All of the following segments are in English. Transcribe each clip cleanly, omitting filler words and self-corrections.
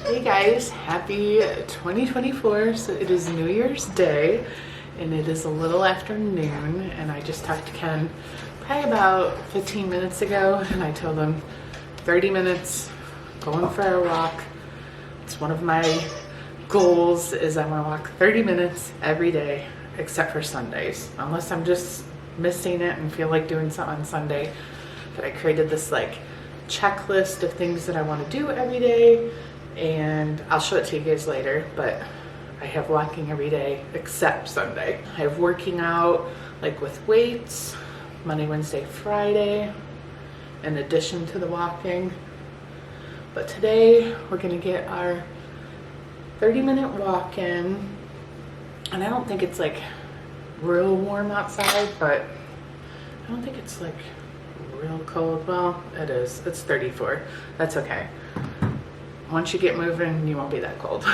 Hey guys, happy 2024. So it is New Year's Day and it is a little after noon, and I just talked to Ken probably about 15 minutes ago, and I told him 30 minutes going for a walk. It's one of my goals, is I want to walk 30 minutes every day except for Sundays, unless I'm just missing it and feel like doing something on Sunday. But I created this like checklist of things that I want to do every day, and I'll show it to you guys later, but I have walking every day except Sunday. I have working out like with weights Monday, Wednesday, Friday, in addition to the walking. But today we're gonna get our 30-minute walk in, and I don't think it's like real warm outside, but I don't think it's like real cold. Well, it is. It's 34. That's okay. Once you get moving, you won't be that cold.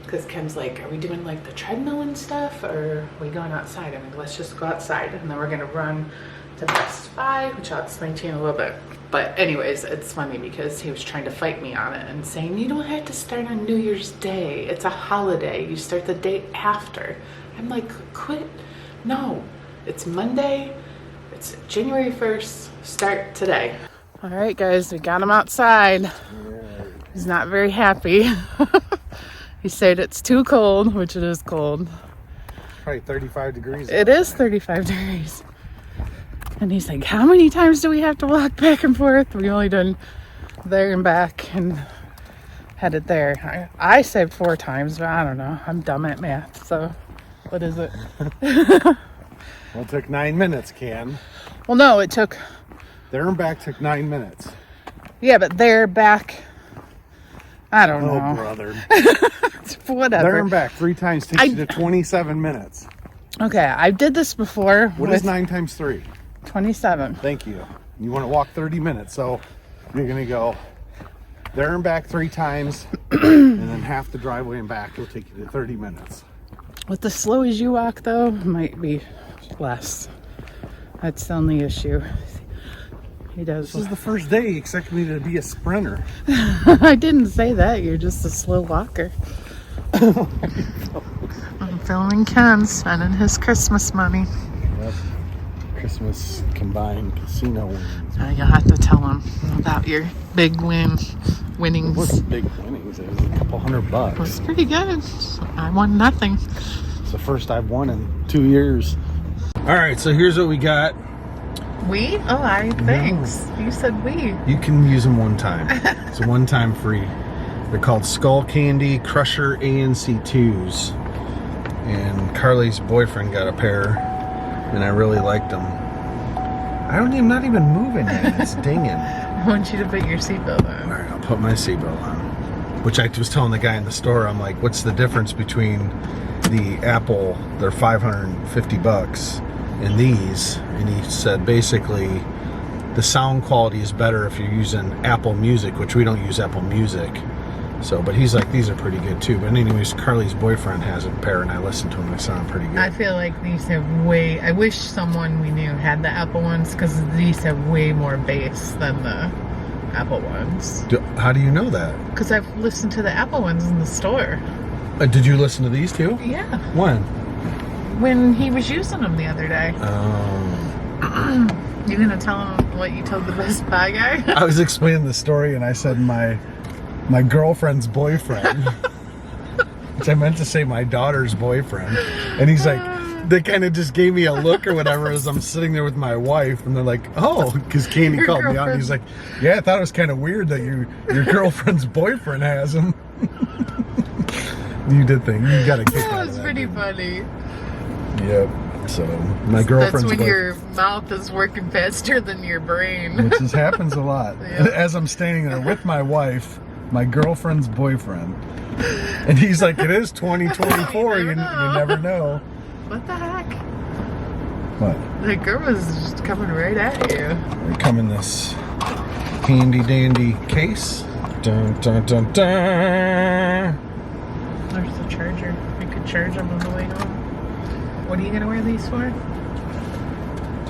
Because Ken's like, are we doing like the treadmill and stuff, or are we going outside? I'm like, let's just go outside, and then we're gonna run to Best Buy, which I'll explain to you in a little bit. But anyways, it's funny because he was trying to fight me on it and saying, you don't have to start on New Year's Day. It's a holiday. You start the day after. I'm like, quit. No, it's Monday. It's January 1st. Start today. All right, guys, we got him outside. He's not very happy. He said it's too cold, which it is cold. Probably 35 degrees. It is 35 degrees. And he's like, how many times do we have to walk back and forth? We only done there and back and headed there. I said 4 times, but I don't know. I'm dumb at math, so what is it? Well, it took 9 minutes, Ken. Well, no, it took... There and back took 9 minutes. Yeah, but there, back... I don't know. Oh, brother. Whatever. There and back 3 times takes you to 27 minutes. Okay, I did this before. What is 9 times 3? 27. Thank you. You want to walk 30 minutes, so you're going to go there and back 3 times, and then half the driveway and back will take you to 30 minutes. With the slow as you walk, though, might be less. That's the only issue. He does. This is the first day you expect me to be a sprinter. I didn't say that. You're just a slow walker. I'm filming Ken spending his Christmas money. Yep. Christmas combined casino wins. You'll have to tell him about your big winnings. It wasn't big winnings. It was a couple $100. It was pretty good. I won nothing. It's the first I've won in 2 years. All right, so here's what we got. We? Oh, thanks. You said we. You can use them one time. It's a one-time free. They're called Skull Candy Crusher ANC 2s. And Carly's boyfriend got a pair, and I really liked them. I'm not even moving yet. It's dinging. I want you to put your seatbelt on. All right, I'll put my seatbelt on. Which I was telling the guy in the store, I'm like, what's the difference between the Apple, they're $550, and these? And he said basically the sound quality is better if you're using Apple Music, which we don't use Apple Music. So, but he's like, these are pretty good too. But anyways, Carly's boyfriend has a pair, and I listened to them. They sound pretty good. I feel like these have I wish someone we knew had the Apple ones, because these have way more bass than the Apple ones. How do you know that? Because I've listened to the Apple ones in the store. Did you listen to these too? Yeah. When? When he was using them the other day. You gonna tell him what you told the Best Buy guy? I was explaining the story, and I said my girlfriend's boyfriend, which I meant to say my daughter's boyfriend, and he's like, they kind of just gave me a look or whatever as I'm sitting there with my wife, and they're like, oh, because Candy called me out, and he's like, yeah, I thought it was kind of weird that your girlfriend's boyfriend has them. You did think you got a kick out of that. That was pretty funny. Yep. So my girlfriend's That's when your mouth is working faster than your brain. Which just happens a lot. Yep. As I'm standing there with my wife, my girlfriend's boyfriend, and he's like, it is 2024, you never know. What the heck? What? The girl was just coming right at you. They come in this handy dandy case. Dun dun dun dun. There's the charger. You could charge them on the way home. What are you gonna wear these for?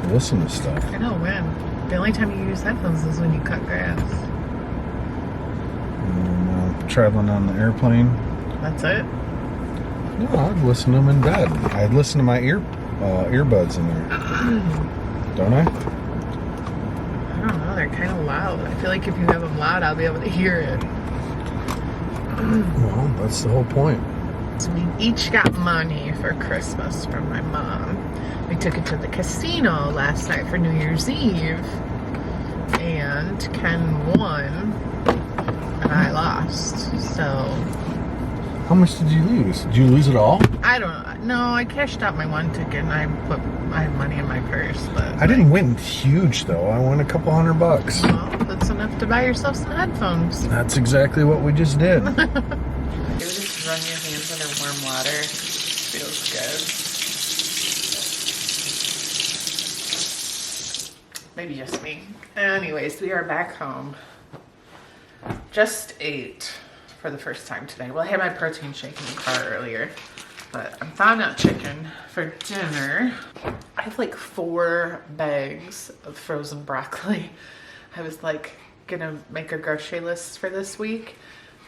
To listen to stuff. I know, when. The only time you use headphones is when you cut grass. traveling on the airplane. That's it? No, I'd listen to them in bed. I'd listen to my earbuds in there. Don't I? I don't know, they're kind of loud. I feel like if you have them loud, I'll be able to hear it. Well, that's the whole point. So we each got money for Christmas from my mom. We took it to the casino last night for New Year's Eve. And Ken won. And I lost. So... How much did you lose? Did you lose it all? I don't know. No, I cashed out my one ticket and I put my money in my purse. But I didn't win huge though. I won a couple $100. Well, that's enough to buy yourself some headphones. That's exactly what we just did. You just run your hands under warm water. Feels good. Maybe just me. Anyways, we are back home. Just ate for the first time today. Well, I had my protein shake in the car earlier, but I'm thawing out chicken for dinner. I have like 4 bags of frozen broccoli. I was like gonna make a grocery list for this week,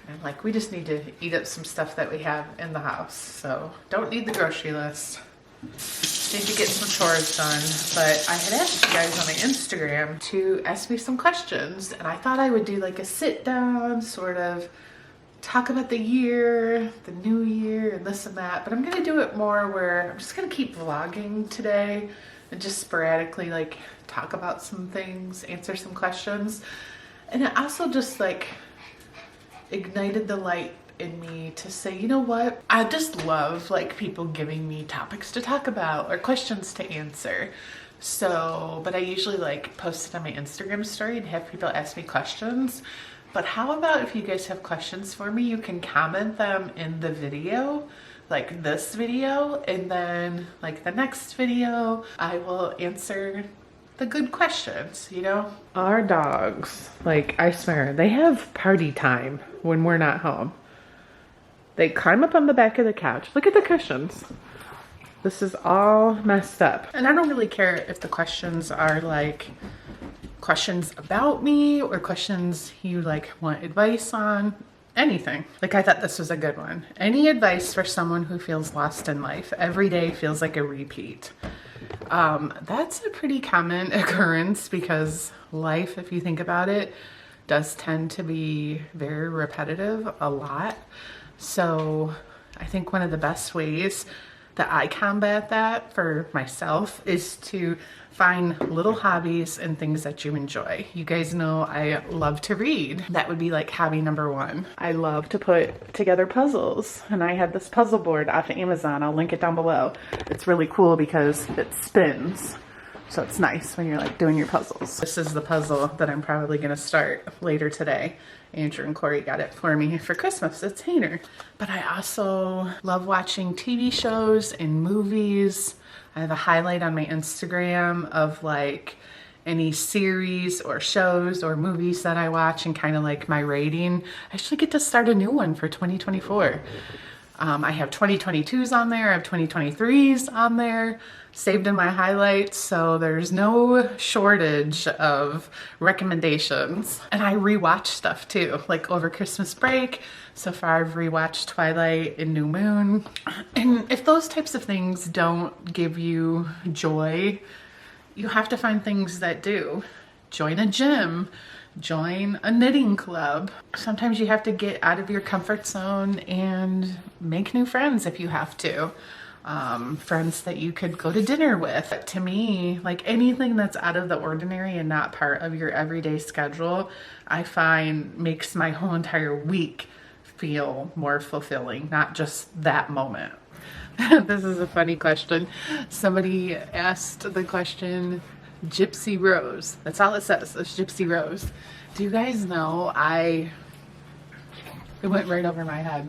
and like we just need to eat up some stuff that we have in the house, so don't need the grocery list. Need to get some chores done. But I had asked you guys on my Instagram to ask me some questions, and I thought I would do like a sit down sort of talk about the year, the new year, and this and that. But I'm gonna do it more where I'm just gonna keep vlogging today and just sporadically like talk about some things, answer some questions. And it also just like ignited the light in me to say, you know what, I just love like people giving me topics to talk about or questions to answer. So, but I usually like post it on my Instagram story and have people ask me questions. But how about if you guys have questions for me, you can comment them in the video, like this video, and then like the next video, I will answer the good questions, you know? Our dogs, like I swear, they have party time when we're not home. They climb up on the back of the couch. Look at the cushions. This is all messed up. And I don't really care if the questions are like questions about me or questions you like want advice on, anything. Like I thought this was a good one. Any advice for someone who feels lost in life? Every day feels like a repeat. That's a pretty common occurrence because life, if you think about it, does tend to be very repetitive a lot. So I think one of the best ways that I combat that for myself is to find little hobbies and things that you enjoy. You guys know I love to read. That would be like hobby number 1. I love to put together puzzles, and I have this puzzle board off of Amazon. I'll link it down below. It's really cool because it spins. So it's nice when you're like doing your puzzles. This is the puzzle that I'm probably gonna start later today. Andrew and Corey got it for me for Christmas. It's Hainer. But I also love watching TV shows and movies. I have a highlight on my Instagram of like any series or shows or movies that I watch and kind of like my rating. I actually get to start a new one for 2024. I have 2022s on there, I have 2023s on there, saved in my highlights, so there's no shortage of recommendations. And I rewatch stuff too, like over Christmas break. So far I've rewatched Twilight and New Moon. And if those types of things don't give you joy, you have to find things that do. Join a gym. Join a knitting club. Sometimes you have to get out of your comfort zone and make new friends if you have to. Friends that you could go to dinner with. To me, like anything that's out of the ordinary and not part of your everyday schedule, I find makes my whole entire week feel more fulfilling, not just that moment. This is a funny question. Somebody asked the question, Gypsy Rose. That's all it says. It's Gypsy Rose. Do you guys know it went right over my head.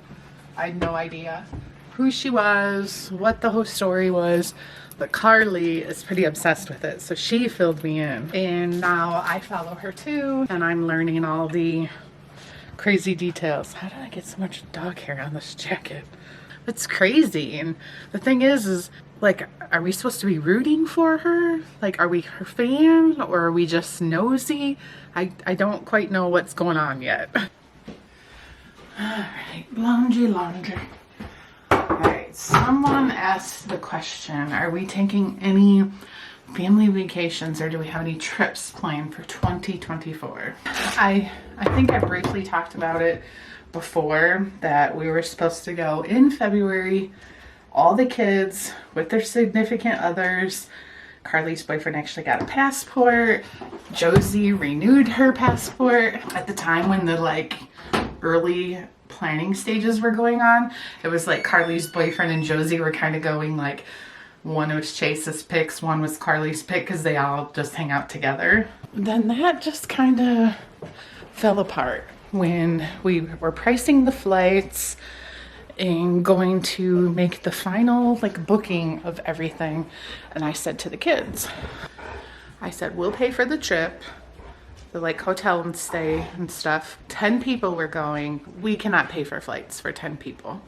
I had no idea who she was, what the whole story was, but Carly is pretty obsessed with it. So she filled me in. And now I follow her too, and I'm learning all the crazy details. How did I get so much dog hair on this jacket? It's crazy. And the thing is like, are we supposed to be rooting for her? Like, are we her fan or are we just nosy? I don't quite know what's going on yet. Alright, laundry. Alright, someone asked the question, are we taking any family vacations or do we have any trips planned for 2024? I think I briefly talked about it before, that we were supposed to go in February, all the kids with their significant others. Carly's boyfriend actually got a passport. Josie renewed her passport at the time when the like early planning stages were going on. It was like Carly's boyfriend and Josie were kind of going like, one was Chase's picks, one was Carly's pick, because they all just hang out together. Then that just kind of fell apart when we were pricing the flights and going to make the final like booking of everything. And I said to the kids, I said, we'll pay for the trip, the like hotel and stay and stuff. 10 people were going. We cannot pay for flights for 10 people.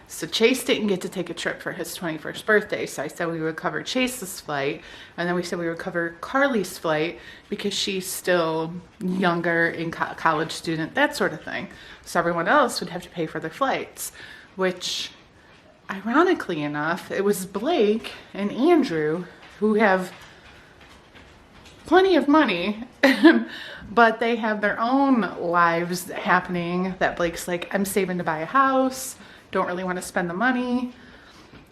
So Chase didn't get to take a trip for his 21st birthday. So I said we would cover Chase's flight. And then we said we would cover Carly's flight because she's still younger and college student, that sort of thing. So everyone else would have to pay for their flights, which ironically enough, it was Blake and Andrew who have plenty of money, but they have their own lives happening that Blake's like, I'm saving to buy a house. Don't really want to spend the money.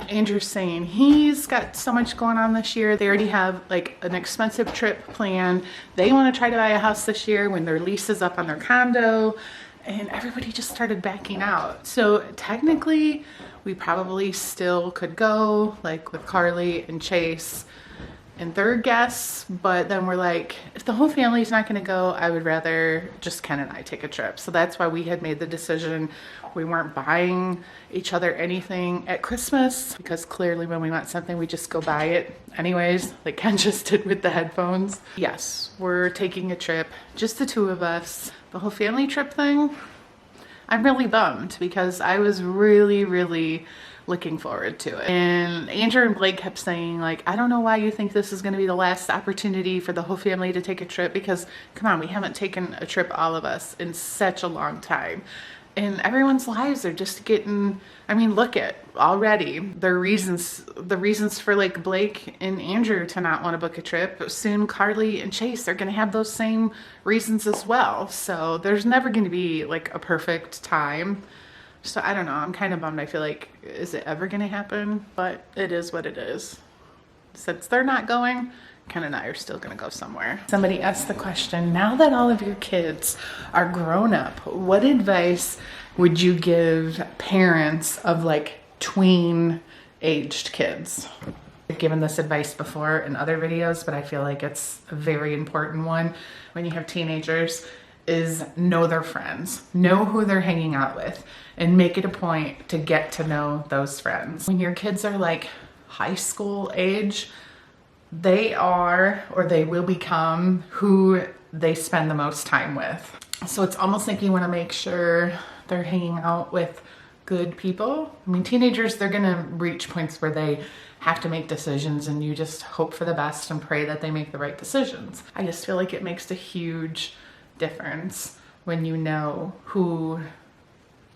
Andrew's saying he's got so much going on this year. They already have like an expensive trip planned. They want to try to buy a house this year when their lease is up on their condo, and everybody just started backing out. So technically we probably still could go like with Carly and Chase and their guests, but then we're like, if the whole family's not going to go, I would rather just Ken and I take a trip. So that's why we had made the decision. We weren't buying each other anything at Christmas, because clearly when we want something, we just go buy it anyways, like Ken just did with the headphones. Yes, we're taking a trip, just the two of us. The whole family trip thing, I'm really bummed because I was really looking forward to it. And Andrew and Blake kept saying like, I don't know why you think this is going to be the last opportunity for the whole family to take a trip, because come on, we haven't taken a trip, all of us, in such a long time. And everyone's lives are just getting, I mean, look at already the reasons for like Blake and Andrew to not want to book a trip. Soon Carly and Chase are going to have those same reasons as well. So there's never going to be like a perfect time. So I don't know, I'm kind of bummed. I feel like, is it ever going to happen? But it is what it is. Since they're not going, Ken and I are still going to go somewhere. Somebody asked the question, now that all of your kids are grown up, what advice would you give parents of like tween aged kids? I've given this advice before in other videos, but I feel like it's a very important one when you have teenagers, is know their friends, know who they're hanging out with, and make it a point to get to know those friends. When your kids are like high school age, they are, or they will become, who they spend the most time with. So it's almost like you want to make sure they're hanging out with good people. I mean, teenagers, they're going to reach points where they have to make decisions, and you just hope for the best and pray that they make the right decisions. I just feel like it makes a huge difference when you know who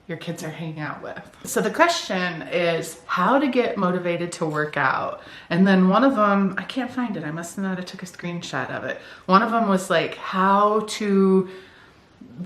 your kids are hanging out with. So the question is how to get motivated to work out. And then one of them, I can't find it, I must not have took a screenshot of it. One of them was like how to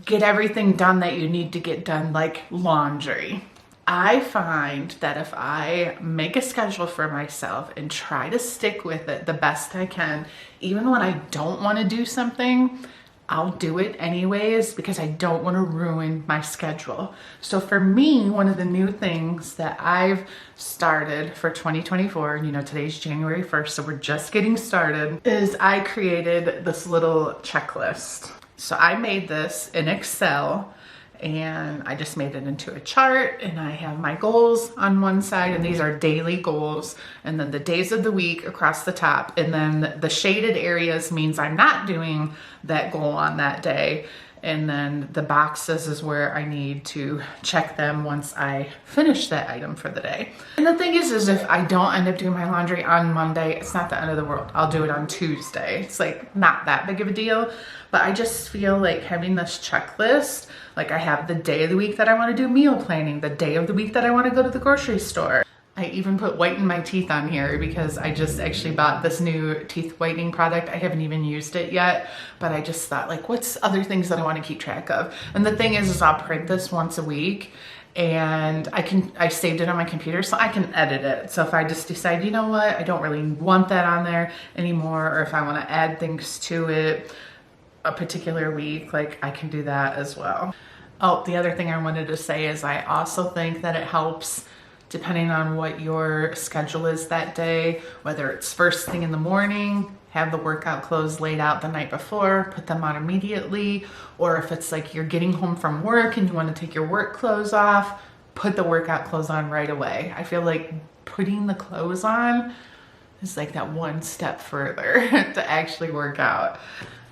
get everything done that you need to get done, like laundry. I find that if I make a schedule for myself and try to stick with it the best I can, even when I don't want to do something, I'll do it anyways because I don't want to ruin my schedule. So for me, one of the new things that I've started for 2024, you know, today's January 1st, so we're just getting started, is I created this little checklist. So I made this in Excel, and I just made it into a chart, and I have my goals on one side, and these are daily goals, and then the days of the week across the top, and then the shaded areas means I'm not doing that goal on that day, And then the boxes is where I need to check them once I finish that item for the day. And the thing is if I don't end up doing my laundry on Monday, it's not the end of the world. I'll do it on Tuesday. It's like not that big of a deal, but I just feel like having this checklist, like I have the day of the week that I want to do meal planning, the day of the week that I want to go to the grocery store. I even put whiten my teeth on here because I just actually bought this new teeth whitening product. I haven't even used it yet, but I just thought like, what's other things that I want to keep track of? And the thing is I'll print this once a week and I saved it on my computer so I can edit it. So if I just decide, you know what, I don't really want that on there anymore, or if I want to add things to it a particular week, like I can do that as well. Oh, the other thing I wanted to say is I also think that it helps depending on what your schedule is that day, whether it's first thing in the morning, have the workout clothes laid out the night before, put them on immediately, or if it's like you're getting home from work and you want to take your work clothes off, put the workout clothes on right away. I feel like putting the clothes on is like that one step further to actually work out.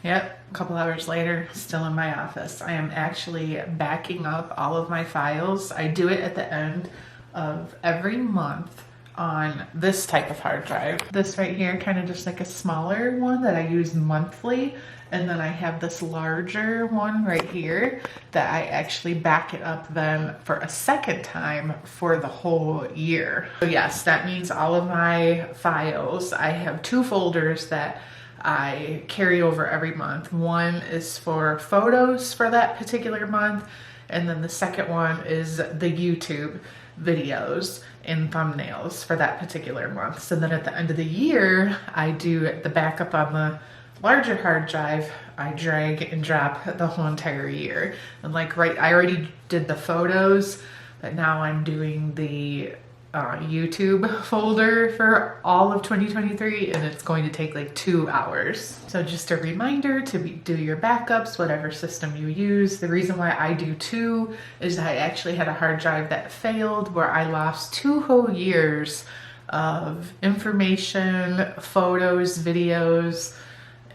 Yep, a couple hours later, still in my office. I am actually backing up all of my files. I do it at the end of every month on this type of hard drive. This right here, kind of just like a smaller one that I use monthly. And then I have this larger one right here that I actually back it up then for a second time for the whole year. So yes, that means all of my files, I have 2 folders that I carry over every month. One is for photos for that particular month. And then the second one is the YouTube videos and thumbnails for that particular month. So then at the end of the year, I do the backup on the larger hard drive. I drag and drop the whole entire year. And like, I already did the photos, but now I'm doing the YouTube folder for all of 2023, and it's going to take like 2 hours. So just a reminder to do your backups, whatever system you use. The reason why I do 2 is I actually had a hard drive that failed where I lost 2 whole years of information, photos, videos,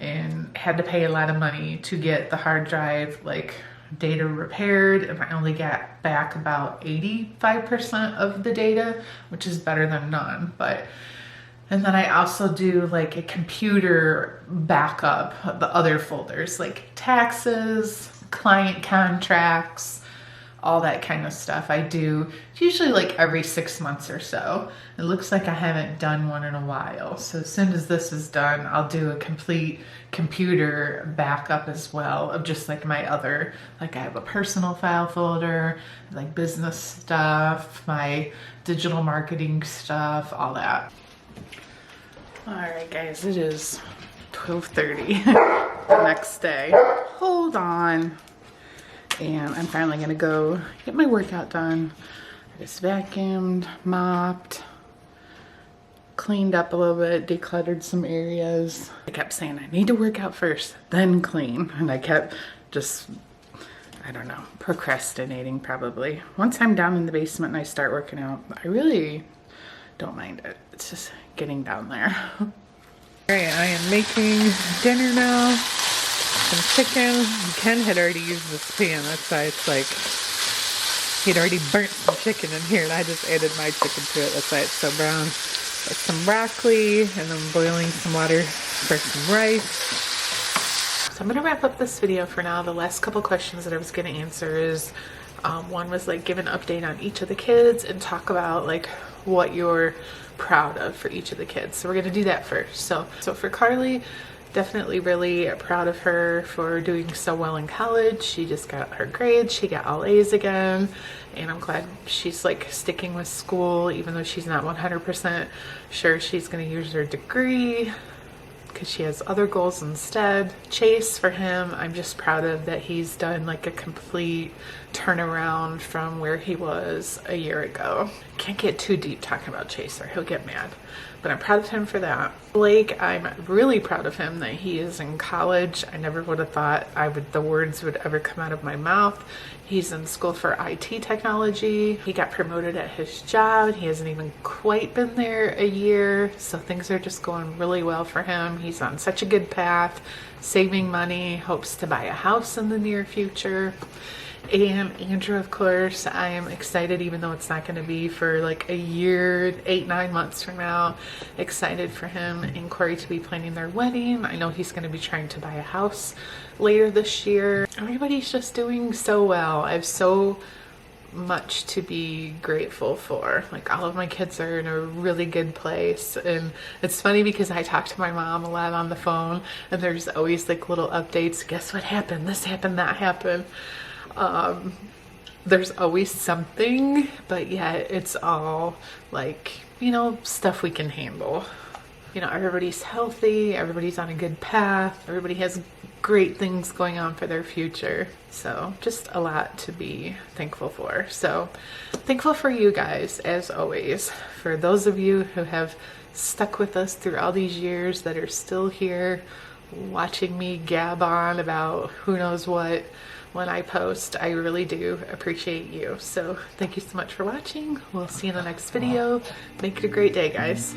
and had to pay a lot of money to get the hard drive like data repaired, and I only got back about 85% of the data, which is better than none. And then I also do like a computer backup of the other folders, like taxes, client contracts, all that kind of stuff. I do usually like every 6 months or so. It looks like I haven't done one in a while. So as soon as this is done, I'll do a complete computer backup as well of just like my other, like I have a personal file folder, like business stuff, my digital marketing stuff, all that. All right, guys, it is 12:30 the next day. Hold on. And I'm finally gonna go get my workout done. I just vacuumed, mopped, cleaned up a little bit, decluttered some areas. I kept saying I need to work out first, then clean. And I kept just, I don't know, procrastinating probably. Once I'm down in the basement and I start working out, I really don't mind it. It's just getting down there. All right, I am making dinner now. Some chicken. Ken had already used this pan. That's why it's like he'd already burnt some chicken in here, and I just added my chicken to it. That's why it's so brown. Got some broccoli, and I'm boiling some water for some rice. So I'm gonna wrap up this video for now. The last couple questions that I was gonna answer is one was like give an update on each of the kids and talk about like what you're proud of for each of the kids. So we're gonna do that first. So for Carly, definitely really proud of her for doing so well in college. She just got her grades. She got all A's again. And I'm glad she's like sticking with school, even though she's not 100% sure she's going to use her degree because she has other goals instead. Chase, for him, I'm just proud of that he's done like a complete turnaround from where he was a year ago. Can't get too deep talking about Chase or he'll get mad. But I'm proud of him for that. Blake, I'm really proud of him that he is in college. I never would have thought the words would ever come out of my mouth. He's in school for IT technology. He got promoted at his job. He hasn't even quite been there a year, so things are just going really well for him. He's on such a good path, saving money, hopes to buy a house in the near future. And Andrew, of course, I am excited, even though it's not going to be for like a year, 8-9 months from now. Excited for him and Corey to be planning their wedding. I know he's going to be trying to buy a house later this year. Everybody's just doing so well. I have so much to be grateful for. Like, all of my kids are in a really good place, and it's funny because I talk to my mom a lot on the phone, and there's always like little updates. Guess what happened? This happened, that happened. There's always something, but yet it's all like, you know, stuff we can handle. You know, everybody's healthy, everybody's on a good path, everybody has great things going on for their future. So just a lot to be thankful for. So thankful for you guys, as always, for those of you who have stuck with us through all these years, that are still here watching me gab on about who knows what when I post. I really do appreciate you. So thank you so much for watching. We'll see you in the next video. Make it a great day, guys.